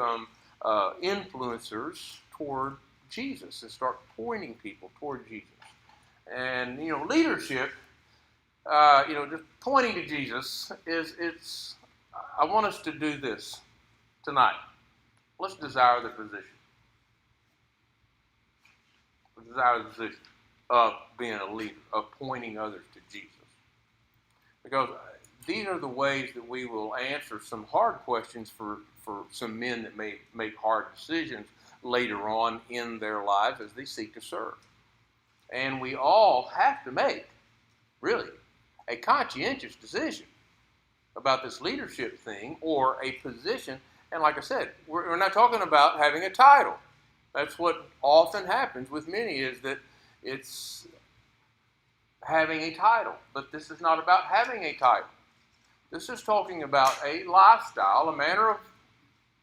become influencers toward Jesus and start pointing people toward Jesus. And, leadership, just pointing to Jesus I want us to do this tonight. Let's desire the position. Desire the position of being a leader, of pointing others to Jesus. Because these are the ways that we will answer some hard questions for some men that may make hard decisions later on in their lives as they seek to serve. And we all have to make, really, a conscientious decision about this leadership thing or a position. And like I said, we're not talking about having a title. That's what often happens with many, is that it's having a title. But this is not about having a title. This is talking about a lifestyle, a manner of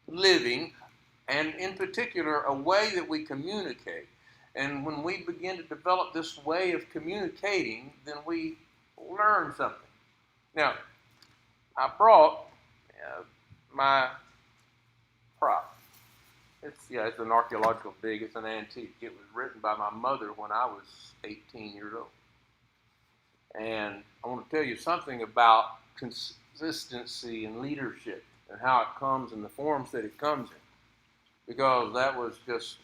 living, and in particular, a way that we communicate. And when we begin to develop this way of communicating, then we learn something. Now, I brought my prop. It's an archaeological dig. It's an antique. It was written by my mother when I was 18 years old. And I want to tell you something about consistency and leadership and how it comes in the forms that it comes in. Because that was just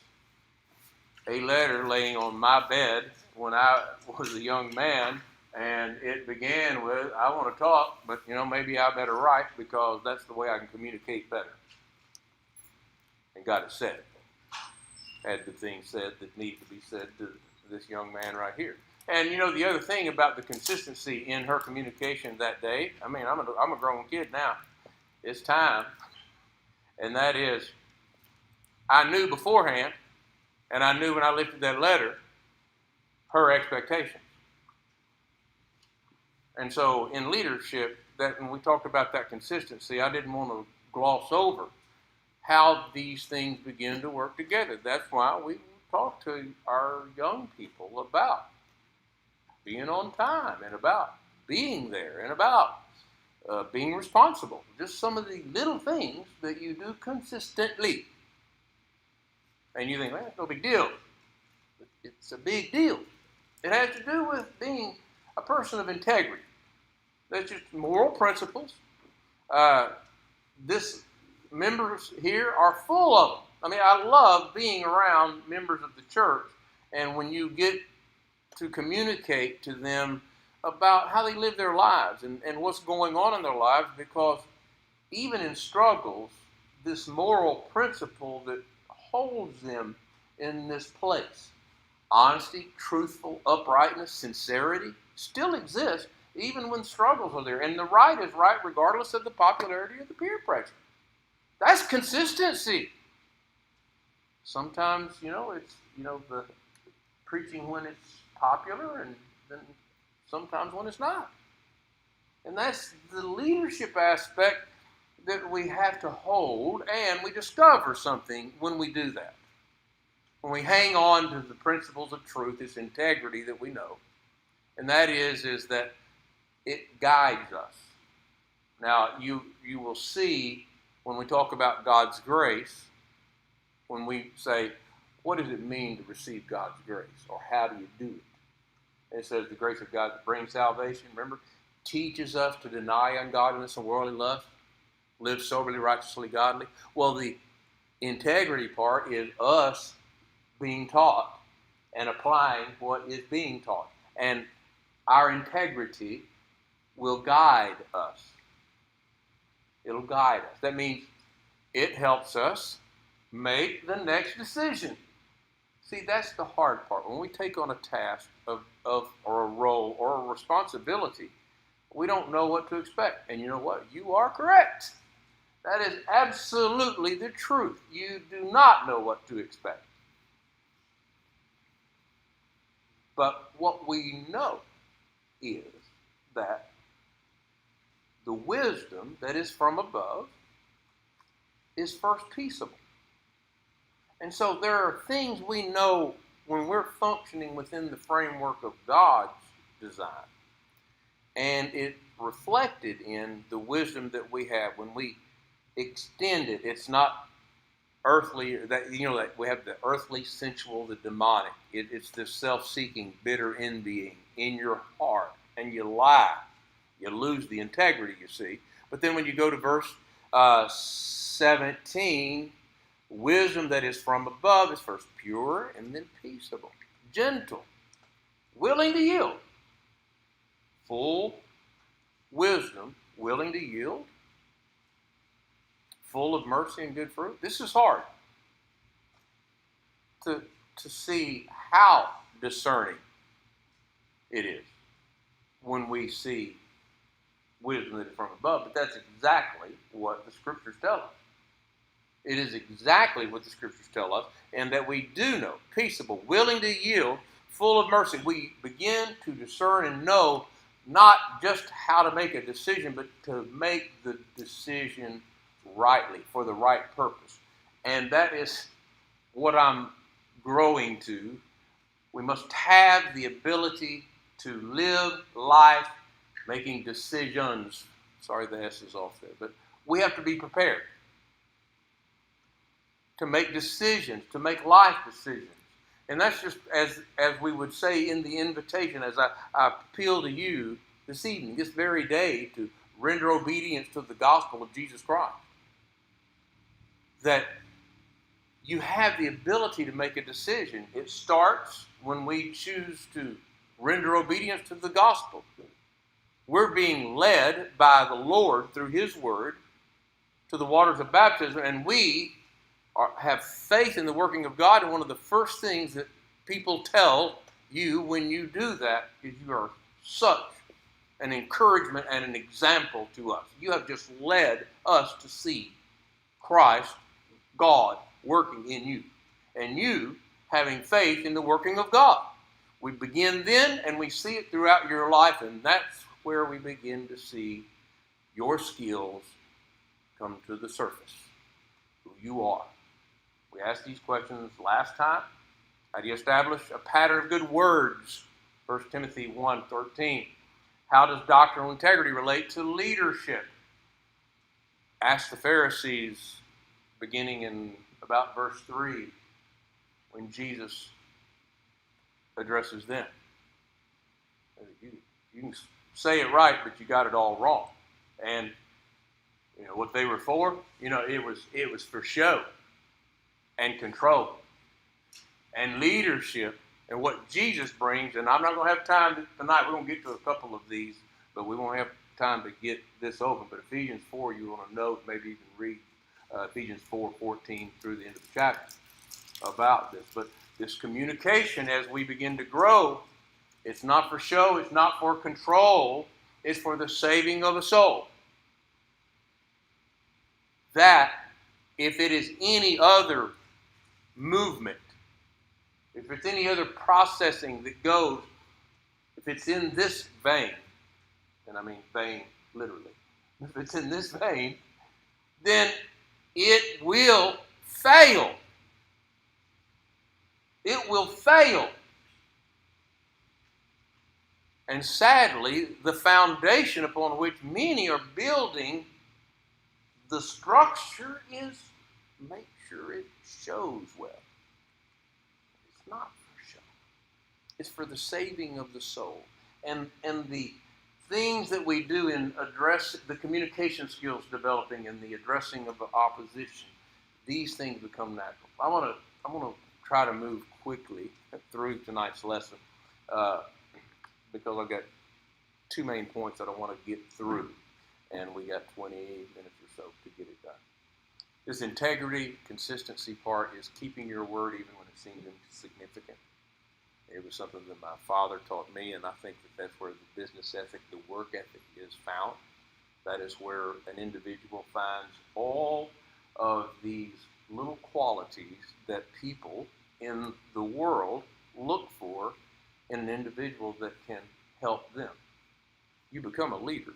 a letter laying on my bed when I was a young man. And it began with, I want to talk, but maybe I better write because that's the way I can communicate better. And got it said. Had the things said that need to be said to this young man right here. And the other thing about the consistency in her communication that day, I'm a grown kid now. It's time. And that is, I knew beforehand, and I knew when I lifted that letter, her expectations. And so in leadership, that when we talked about that consistency, I didn't want to gloss over how these things begin to work together. That's why we talk to our young people about being on time and about being there and about being responsible. Just some of the little things that you do consistently. And you think, well, it's no big deal. It's a big deal. It has to do with being a person of integrity. That's just moral principles. Members here are full of them. I love being around members of the church, and when you get to communicate to them about how they live their lives and what's going on in their lives, because even in struggles, this moral principle that holds them in this place, honesty, truthful, uprightness, sincerity, still exists even when struggles are there. And the right is right regardless of the popularity of the peer pressure. That's consistency. Sometimes, it's, the preaching when it's popular, and then sometimes when it's not. And that's the leadership aspect that we have to hold, and we discover something when we do that. When we hang on to the principles of truth, this integrity that we know, and that is that it guides us. Now, you will see when we talk about God's grace, when we say, what does it mean to receive God's grace? Or how do you do it? It says the grace of God that brings salvation, remember, teaches us to deny ungodliness and worldly lust, live soberly, righteously, godly. Well, the integrity part is us being taught and applying what is being taught. And our integrity will guide us. It'll guide us. That means it helps us make the next decision. See, that's the hard part. When we take on a task or a role or a responsibility, we don't know what to expect. And you know what? You are correct. That is absolutely the truth. You do not know what to expect. But what we know is that the wisdom that is from above is first peaceable. And so there are things we know when we're functioning within the framework of God's design. And it reflected in the wisdom that we have when we extend it. It's not earthly, that that we have the earthly, sensual, the demonic. It's this self-seeking, bitter envying in your heart, and you lie. You lose the integrity, you see. But then when you go to verse 17, wisdom that is from above is first pure and then peaceable, gentle, willing to yield. Full wisdom, willing to yield, full of mercy and good fruit. This is hard to see how discerning it is when we see wisdom that is from above, but that's exactly what the Scriptures tell us. It is exactly what the Scriptures tell us, and that we do know, peaceable, willing to yield, full of mercy. We begin to discern and know not just how to make a decision, but to make the decision rightly, for the right purpose. And that is what I'm growing to. We must have the ability to live life making decisions. Sorry, the S is off there, but we have to be prepared to make decisions, to make life decisions. And that's just as we would say in the invitation, as I appeal to you this evening, this very day, to render obedience to the gospel of Jesus Christ. That you have the ability to make a decision. It starts when we choose to render obedience to the gospel. We're being led by the Lord through His Word to the waters of baptism, and we have faith in the working of God. And one of the first things that people tell you when you do that is you are such an encouragement and an example to us. You have just led us to see Christ, God, working in you, and you having faith in the working of God. We begin then, and we see it throughout your life, and that's where we begin to see your skills come to the surface, who you are. We asked these questions last time. How do you establish a pattern of good words? 1 Timothy 1:13. How does doctrinal integrity relate to leadership? Ask the Pharisees, beginning in about verse 3, when Jesus addresses them. You can say it right, but you got it all wrong. And what they were for, it was for show and control and leadership, and what Jesus brings. And I'm not going to have time tonight. We're going to get to a couple of these, but we won't have time to get this open. But Ephesians 4, you want to note, maybe even read Ephesians 4:14 through the end of the chapter about this. But this communication, as we begin to grow, it's not for show, it's not for control, it's for the saving of a soul. That, if it is any other movement, if it's any other processing that goes, if it's in this vein, and I mean vein literally, if it's in this vein, then it will fail. It will fail. And sadly, the foundation upon which many are building the structure is make sure it shows well. It's not for show. It's for the saving of the soul. And the things that we do in address the communication skills developing and the addressing of the opposition, these things become natural. I want to try to move quickly through tonight's lesson because I've got two main points that I want to get through, and we got 20 minutes or so to get it done. This integrity, consistency part is keeping your word even when it seems insignificant. It was something that my father taught me, and I think that that's where the business ethic, the work ethic is found. That is where an individual finds all of these little qualities that people in the world look for in an individual that can help them. You become a leader,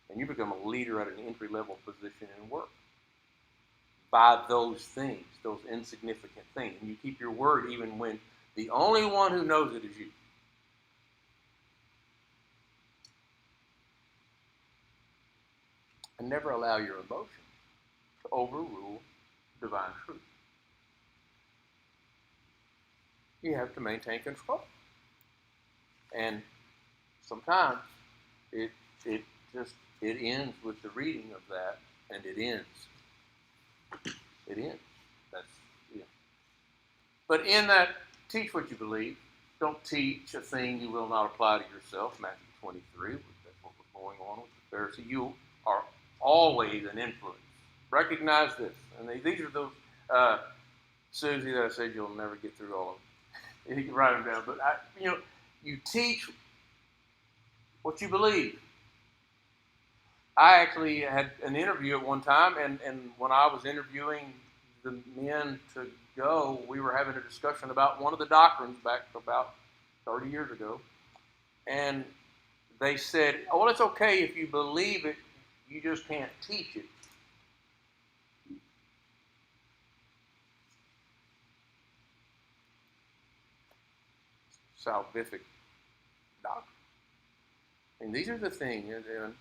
and you become a leader at an entry-level position in work by those things, those insignificant things. And you keep your word even when the only one who knows it is you. And never allow your emotions to overrule divine truth. You have to maintain control. And sometimes it ends with the reading of that, and it ends. It ends. That's yeah. But in that, teach what you believe. Don't teach a thing you will not apply to yourself. Matthew 23. That's what we're going on with the Pharisee. You are always an influence. Recognize this. And these are those, Susie, that I said you'll never get through all of them. You can write them down. But you teach what you believe. I actually had an interview at one time, and when I was interviewing the men to go, we were having a discussion about one of the doctrines back about 30 years ago. And they said, oh, well, it's okay if you believe it, you just can't teach it. Salvific doctrine. And these are the things, and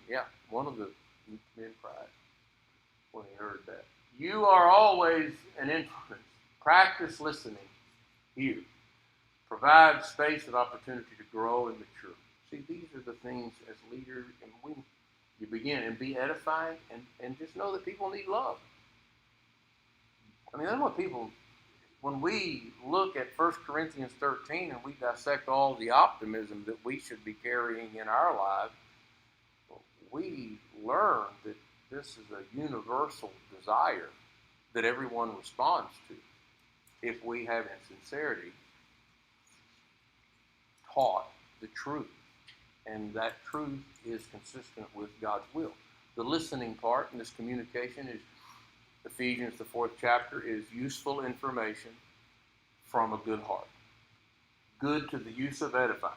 one of the men cried when he heard that. You are always an influence. Practice listening here. Provide space and opportunity to grow and mature. See, these are the things as leaders, and you begin and be edifying, and just know that people need love. I mean, that's what people, when we look at 1 Corinthians 13 and we dissect all the optimism that we should be carrying in our lives, we learn that this is a universal desire that everyone responds to if we have in sincerity taught the truth. And that truth is consistent with God's will. The listening part in this communication is Ephesians, the 4th chapter, is useful information from a good heart. Good to the use of edifying.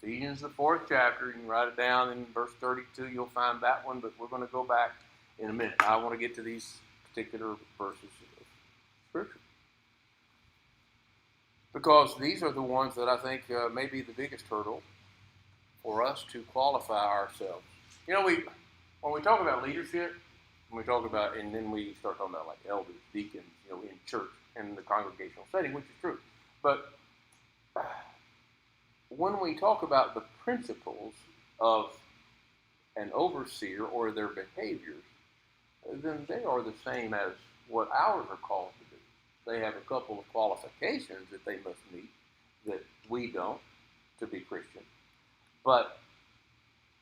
Ephesians, the 4th chapter, you can write it down in verse 32, you'll find that one, but we're going to go back in a minute. I want to get to these particular verses of Scripture. Because these are the ones that I think may be the biggest hurdle for us to qualify ourselves. When we talk about leadership, when we talk about, and then we start talking about like elders, deacons, in church and the congregational setting, which is true. But when we talk about the principles of an overseer or their behaviors, then they are the same as what ours are called to do. They have a couple of qualifications that they must meet that we don't to be Christian. But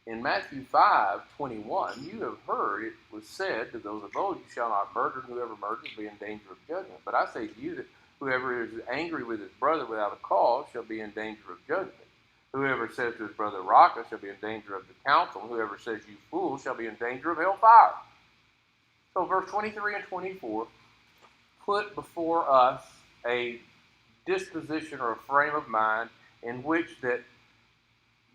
in Matthew 5:21, you have heard it was said to those of old, you shall not murder, and whoever murders will be in danger of judgment. But I say to you that whoever is angry with his brother without a cause shall be in danger of judgment. Whoever says to his brother, Raca, shall be in danger of the council. Whoever says, you fool, shall be in danger of hellfire. So verse 23 and 24 put before us a disposition or a frame of mind in which that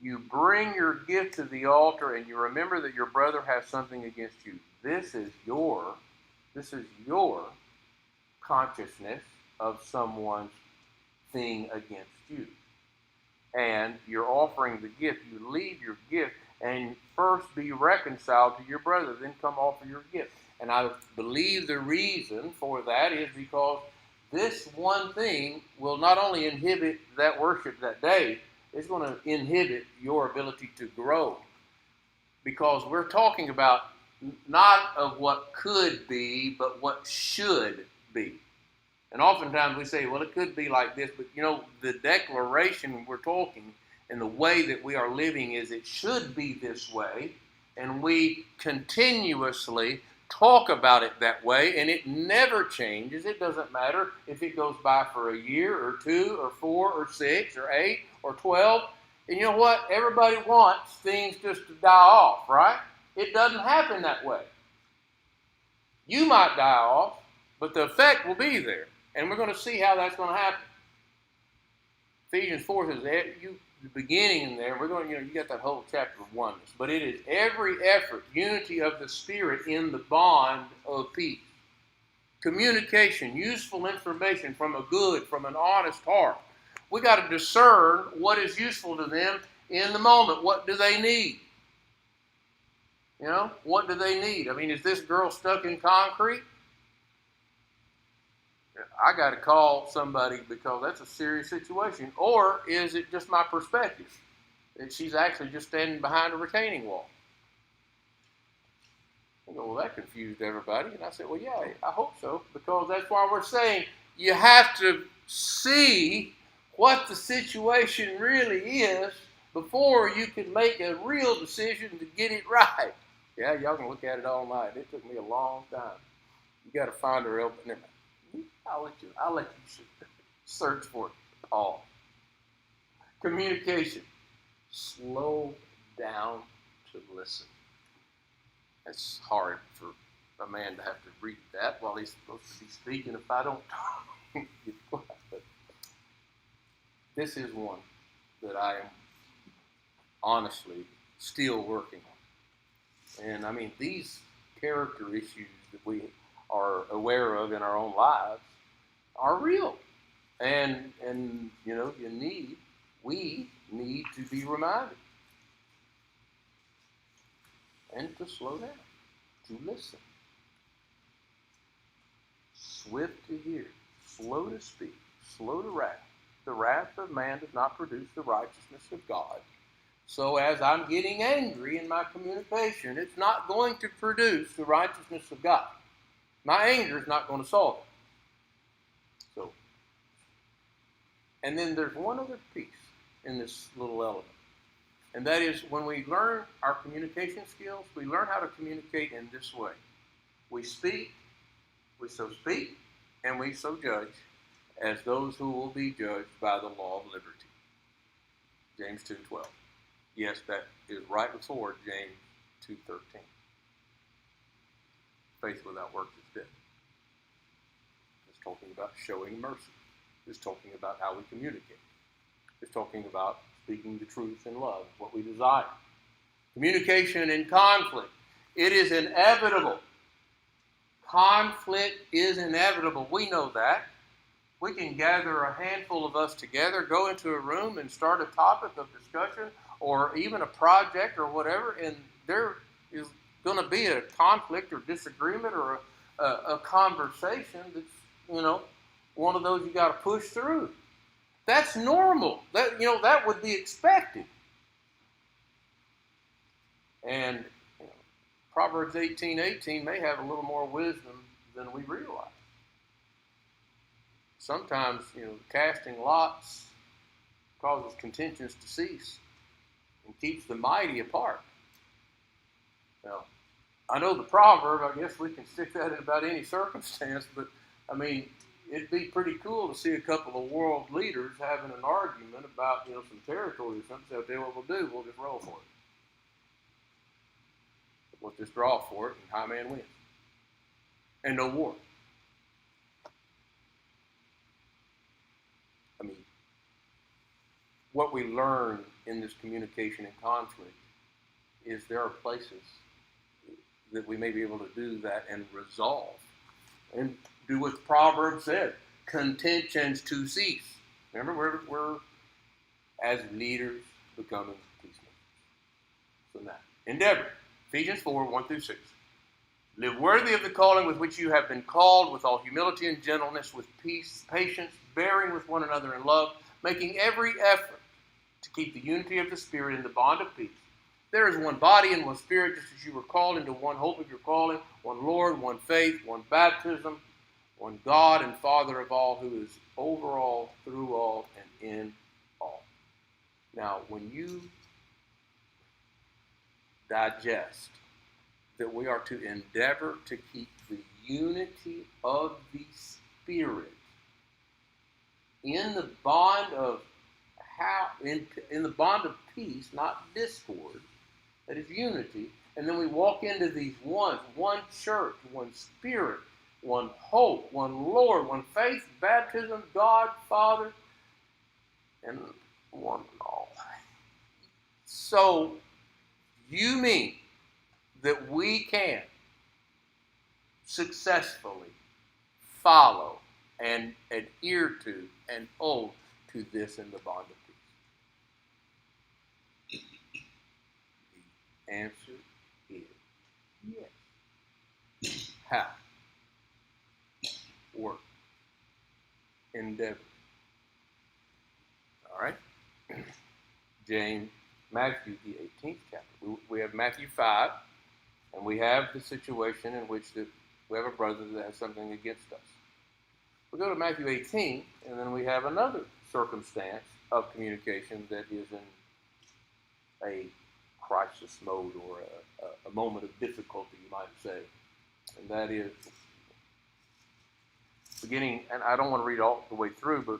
you bring your gift to the altar and you remember that your brother has something against you. This is your consciousness of someone's thing against you. And you're offering the gift. You leave your gift and first be reconciled to your brother, then come offer your gift. And I believe the reason for that is because this one thing will not only inhibit that worship that day, it's going to inhibit your ability to grow. Because we're talking about not of what could be, but what should be. And oftentimes we say, well, it could be like this, but the declaration we're talking and the way that we are living is it should be this way. And we continuously talk about it that way, and it never changes. It doesn't matter if it goes by for a year or 2 or 4 or 6 or 8 or 12. And you know what? Everybody wants things just to die off, right? It doesn't happen that way. You might die off, but the effect will be there. And we're going to see how that's going to happen. Ephesians 4 says, the beginning in there, we're going to, you got that whole chapter of oneness. But it is every effort, unity of the Spirit in the bond of peace. Communication, useful information from an honest heart. We got to discern what is useful to them in the moment. What do they need? What do they need? I mean, is this girl stuck in concrete? I got to call somebody because that's a serious situation? Or is it just my perspective that she's actually just standing behind a retaining wall? You know, well, that confused everybody. And I said, well, yeah, I hope so, because that's why we're saying you have to see what the situation really is before you can make a real decision to get it right. Yeah, y'all can look at it all night. It took me a long time. You got to find her open. I'll let you search for it. All. Communication. Slow down to listen. It's hard for a man to have to read that while he's supposed to be speaking. If I don't get quiet. But this is one that I am honestly still working on. And I mean, these character issues that we are aware of in our own lives are real. And you know, we need to be reminded. And to slow down, to listen. Swift to hear, slow to speak, slow to wrath. The wrath of man does not produce the righteousness of God. So as I'm getting angry in my communication, it's not going to produce the righteousness of God. My anger is not going to solve it. So, and then there's one other piece in this little element. And that is when we learn our communication skills, we learn how to communicate in this way. We speak, we so speak, and we so judge as those who will be judged by the law of liberty. James 2:12. Yes, that is right before James 2:13. Faith without works is dead. It's talking about showing mercy. It's talking about how we communicate. It's talking about speaking the truth in love, what we desire. Communication in conflict. It is inevitable. Conflict is inevitable. We know that. We can gather a handful of us together, go into a room and start a topic of discussion or even a project or whatever, and there is going to be a conflict or disagreement or a conversation that's, you know, one of those you got to push through. That's normal. That would be expected. And Proverbs 18:18 may have a little more wisdom than we realize. Sometimes, casting lots causes contentions to cease and keeps the mighty apart. Now, I know the proverb, I guess we can stick that in about any circumstance, but I mean, it'd be pretty cool to see a couple of world leaders having an argument about, some territory or something. So I'll tell you what we'll do, we'll just roll for it. We'll just draw for it, and high man wins. And no war. I mean, what we learn in this communication and conflict is there are places that we may be able to do that and resolve. And do what the proverb said, contentions to cease. Remember, we're as leaders becoming peacemakers. So now, endeavor. Ephesians 4:1-6. Live worthy of the calling with which you have been called, with all humility and gentleness, with peace, patience, bearing with one another in love, making every effort to keep the unity of the Spirit in the bond of peace. There is one body and one Spirit, just as you were called into one hope of your calling, one Lord, one faith, one baptism, one God and Father of all, who is over all, through all, and in all. Now, when you digest that we are to endeavor to keep the unity of the Spirit in the bond of in the bond of peace, not discord, that is unity, and then we walk into these one church, one Spirit, one hope, one Lord, one faith, baptism, God, Father, and one and all. So, you mean that we can successfully follow and adhere to and hold to this in the bond of peace? The answer is yes. How? Work. endeavors. All right? Matthew, the 18th chapter. We have Matthew 5, and we have the situation in which we have a brother that has something against us. We go to Matthew 18, and then we have another circumstance of communication that is in a crisis mode or a moment of difficulty, you might say. And that is beginning, and I don't want to read all the way through, but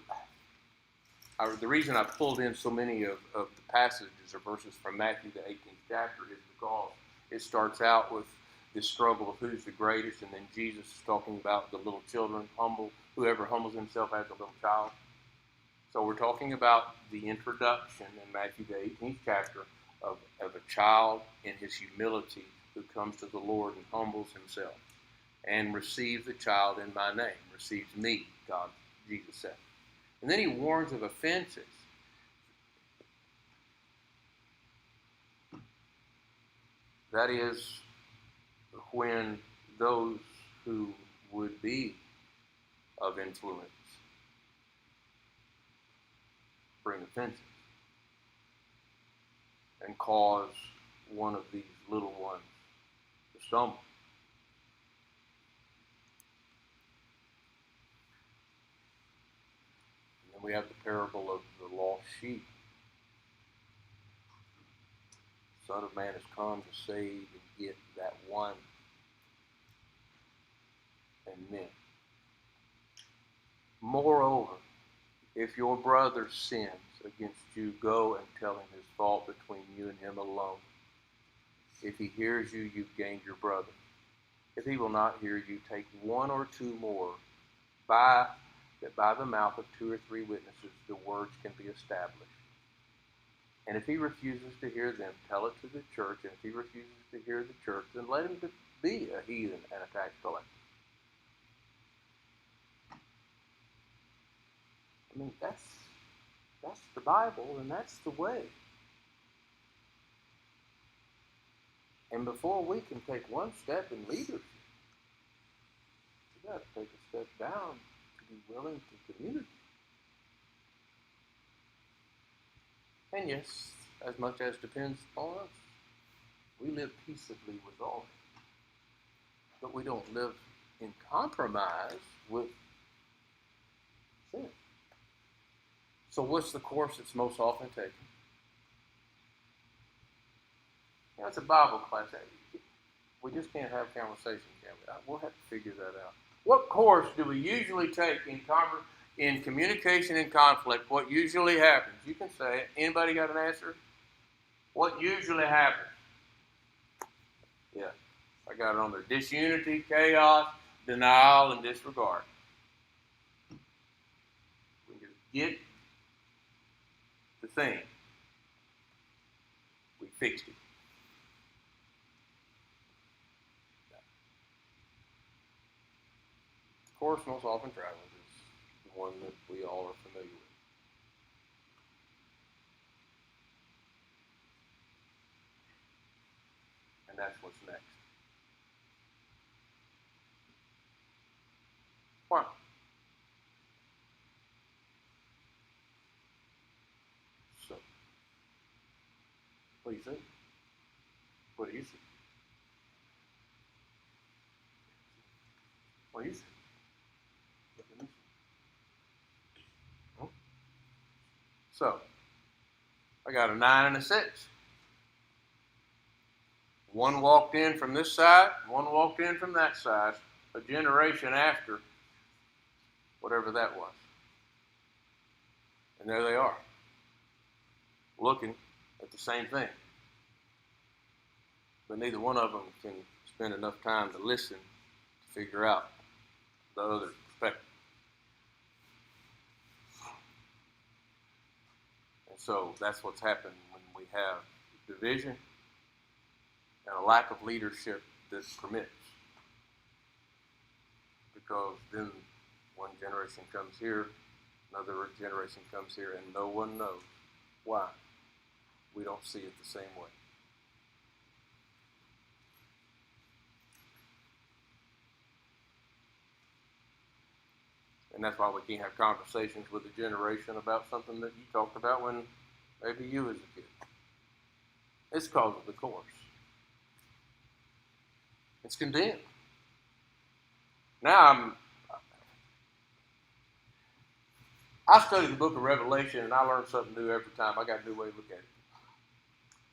the reason I pulled in so many of the passages or verses from Matthew, the 18th chapter, is because it starts out with this struggle of who's the greatest, and then Jesus is talking about the little children, whoever humbles himself as a little child. So we're talking about the introduction in Matthew, the 18th chapter, of a child in his humility who comes to the Lord and humbles himself and receives the child in my name, receives me, Jesus said. And then he warns of offenses. That is when those who would be of influence bring offenses and cause one of these little ones to stumble. And then we have the parable of the lost sheep. The Son of Man has come to save and get that one. And then, moreover, if your brother sins against you, go and tell him his fault between you and him alone. If he hears you, you've gained your brother. If he will not hear you, take one or two more, that by the mouth of 2 or 3 witnesses the words can be established. And if he refuses to hear them, tell it to the church. And if he refuses to hear the church, then let him be a heathen and a tax collector. I mean, that's the Bible, and that's the way. And before we can take one step in leadership, we've got to take a step down to be willing to communicate. And yes, as much as depends on us, we live peaceably with all. But we don't live in compromise with sin. So what's the course that's most often taken? You know, it's a Bible class. We just can't have conversation, can we? We'll have to figure that out. What course do we usually take in communication and conflict? What usually happens? You can say it. Anybody got an answer? What usually happens? Yeah, I got it on there. Disunity, chaos, denial, and disregard. We just get the thing. We fixed it. The course most often traveled is the one that we all are familiar with. And that's what's next. Why? So, what do you think? What do you think? What do you think? So, I got a 9 and a 6. One walked in from this side, one walked in from that side, a generation after whatever that was. And there they are, looking at the same thing. But neither one of them can spend enough time to listen to figure out the other perspective. And so that's what's happened when we have division and a lack of leadership that permits. Because then one generation comes here, another generation comes here, and no one knows why we don't see it the same way. And that's why we can't have conversations with a generation about something that you talked about when maybe you was a kid. It's because of the course. It's condemned. Now I study the book of Revelation, and I learn something new every time. I got a new way to look at it.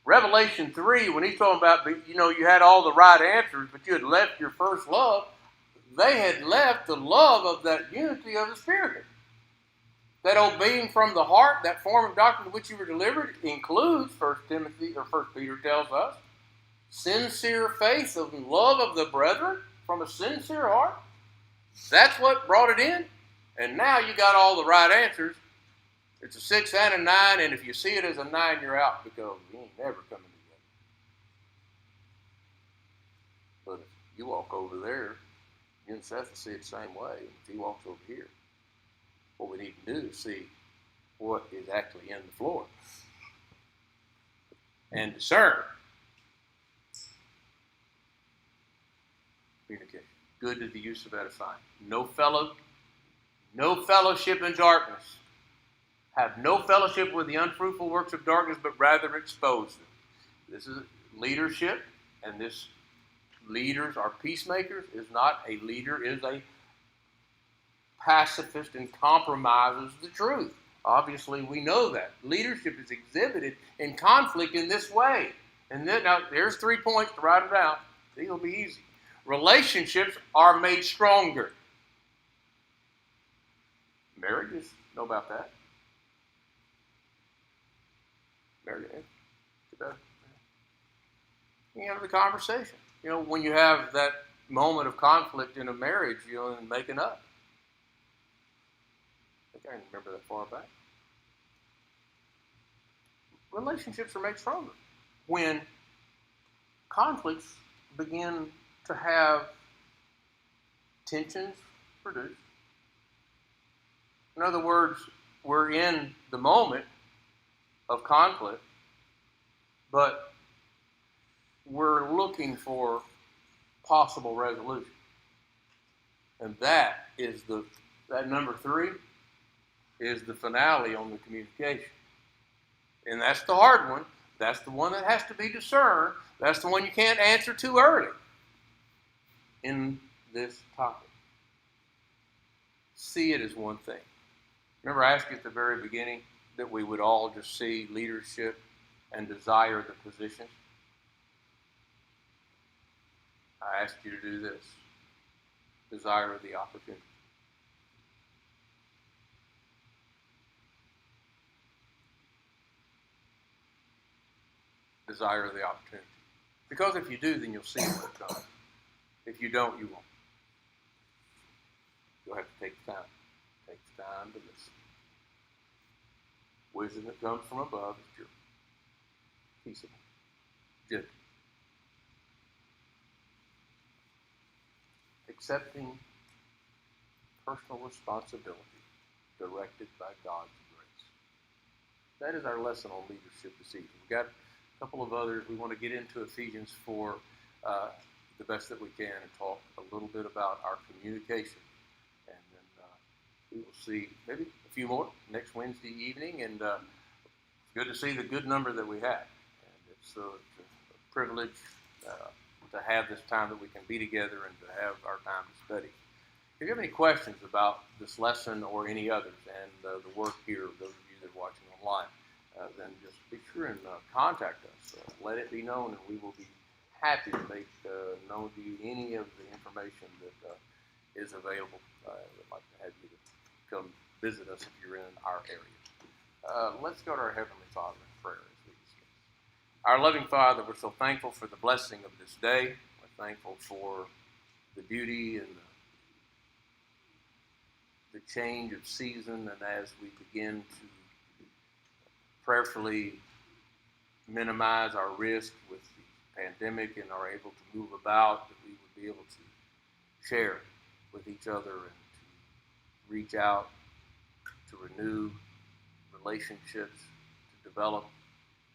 Revelation 3, when he's talking about, you had all the right answers, but you had left your first love, they had left the love of that unity of the Spirit. That obeying from the heart, that form of doctrine to which you were delivered, includes, 1 Peter tells us, sincere faith of love of the brethren from a sincere heart. That's what brought it in. And now you got all the right answers. It's a 6 and a 9, and if you see it as a 9, you're out because you ain't never coming together. But if you walk over there, you and Seth will see it the same way. If he walks over here, what we need to do is see what is actually in the floor and discern. Communication. Good to the use of edifying. No fellowship in darkness. Have no fellowship with the unfruitful works of darkness, but rather expose them. This is leadership, and this leaders are peacemakers. Is not a leader, is a pacifist and compromises the truth. Obviously, we know that. Leadership is exhibited in conflict in this way. And then, now, there's 3 points to write it down. These will be easy. Relationships are made stronger. Marriages know about that. Marriage, you have the conversation. When you have that moment of conflict in a marriage, and making up. I think I can remember that far back. Relationships are made stronger when conflicts begin to have tensions produced. In other words, we're in the moment of conflict, but we're looking for possible resolution. And that number 3 is the finale on the communication. And that's the hard one. That's the one that has to be discerned. That's the one you can't answer too early in this topic. See it as one thing. Remember, I asked you at the very beginning that we would all just see leadership and desire the position. I asked you to do this. Desire the opportunity. Desire the opportunity. Because if you do, then you'll see what comes. If you don't, you won't. You'll have to take the time. Take the time to listen. Wisdom that comes from above is pure, peaceable, gentle, accepting personal responsibility directed by God's grace. That is our lesson on leadership this evening. We've got a couple of others. We want to get into Ephesians 4 the best that we can and talk a little bit about our communication. And then we will see maybe a few more next Wednesday evening. And it's good to see the good number that we have. And it's a privilege to have this time that we can be together and to have our time to study. If you have any questions about this lesson or any others and the work here, those of you that are watching online, then just be sure and contact us. Let it be known, and we will be happy to make known to you any of the information that is available. We'd like to have you to come visit us if you're in our area. Let's go to our Heavenly Father in prayer as we discuss. Our loving Father, we're so thankful for the blessing of this day. We're thankful for the beauty and the change of season, and as we begin to prayerfully minimize our risk with the pandemic and are able to move about, that we would be able to share with each other and to reach out, to renew relationships, to develop,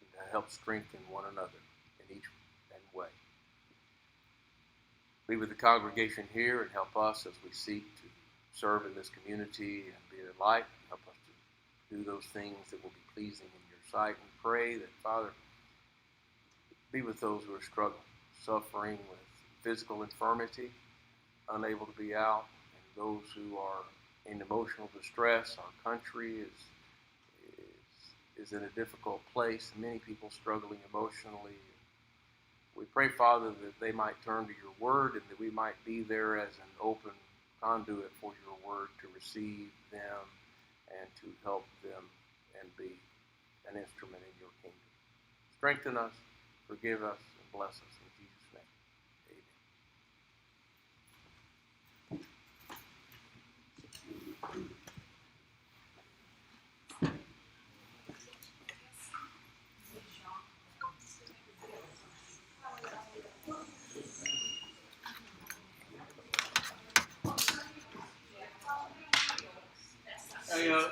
and to help strengthen one another in each way. Be with the congregation here and help us as we seek to serve in this community and be a light. Help us to do those things that will be pleasing in your sight. We pray that, Father, be with those who are struggling, suffering with physical infirmity, unable to be out, and those who are in emotional distress. Our country is in a difficult place. Many people struggling emotionally. We pray, Father, that they might turn to your word and that we might be there as an open conduit for your word to receive them and to help them and be an instrument in your kingdom. Strengthen us, forgive us, and bless us in Jesus' name. Amen.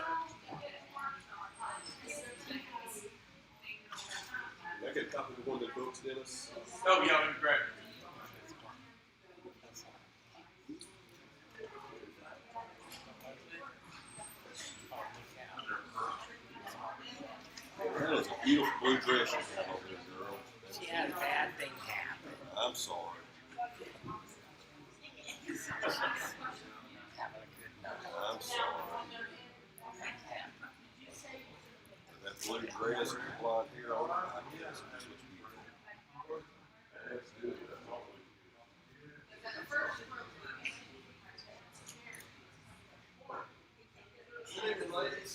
I get a copy of one of the books, Dennis. Oh, yeah, that'd be great. That is a beautiful blue dress you have over there, girl. She had a bad thing happen. I'm sorry. Having a good night. I'm sorry. That blue dress and the blonde hair on it, I guess, it's just beautiful. Good evening, ladies.